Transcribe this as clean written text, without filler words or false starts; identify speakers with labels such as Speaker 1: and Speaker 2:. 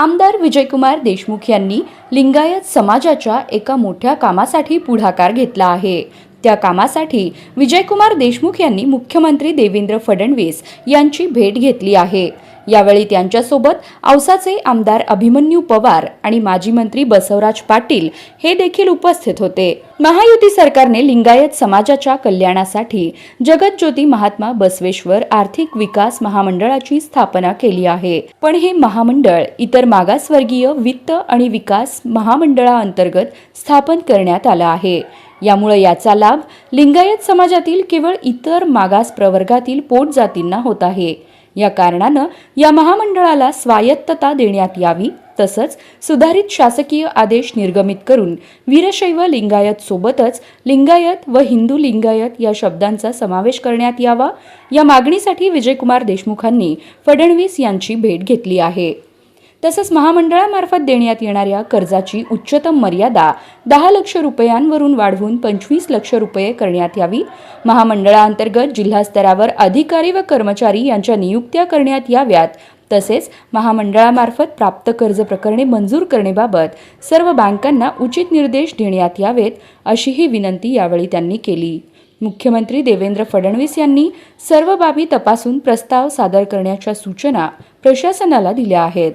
Speaker 1: आमदार विजयकुमार देशमुख यांनी लिंगायत समाजाच्या एका मोठ्या कामासाठी पुढाकार घेतला आहे। त्या कामासाठी विजयकुमार देशमुख यांनी मुख्यमंत्री देवेंद्र फडणवीस यांची भेट घेतली आहे। यावेळी त्यांच्यासोबत औसाचे आमदार अभिमन्यू पवार आणि माजी मंत्री बसवराज पाटील हे देखील उपस्थित होते। महायुती सरकारने लिंगायत समाजाच्या कल्याणासाठी जगतज्योती महात्मा बसवेश्वर आर्थिक विकास महामंडळाची स्थापना केली आहे। पण हे महामंडळ इतर मागासवर्गीय वित्त आणि विकास महामंडळाअंतर्गत स्थापन करण्यात आलं आहे। यामुळे याचा लाभ लिंगायत समाजातील केवळ इतर मागास प्रवर्गातील पोट जातींना होत आहे। या कारणाने या महामंडळाला स्वायत्तता देण्यात यावी, तसंच सुधारित शासकीय आदेश निर्गमित करून वीरशैव लिंगायत सोबतच लिंगायत व हिंदू लिंगायत या शब्दांचा समावेश करण्यात यावा, या मागणीसाठी विजयकुमार देशमुखांनी फडणवीस यांची भेट घेतली आहे। तसंच महामंडळामार्फत देण्यात येणाऱ्या कर्जाची उच्चतम मर्यादा 10 लाख रुपयांवरून वाढवून 25 लाख रुपये करण्यात यावी। महामंडळाअंतर्गत जिल्हा स्तरावर अधिकारी व कर्मचारी यांच्या नियुक्त्या करण्यात याव्यात। तसेच महामंडळामार्फत प्राप्त कर्ज प्रकरणे मंजूर करण्याबाबत सर्व बँकांना उचित निर्देश देण्यात यावेत, अशीही विनंती यावेळी त्यांनी केली। मुख्यमंत्री देवेंद्र फडणवीस यांनी सर्व बाबी तपासून प्रस्ताव सादर करण्याच्या सूचना प्रशासनाला दिल्या आहेत।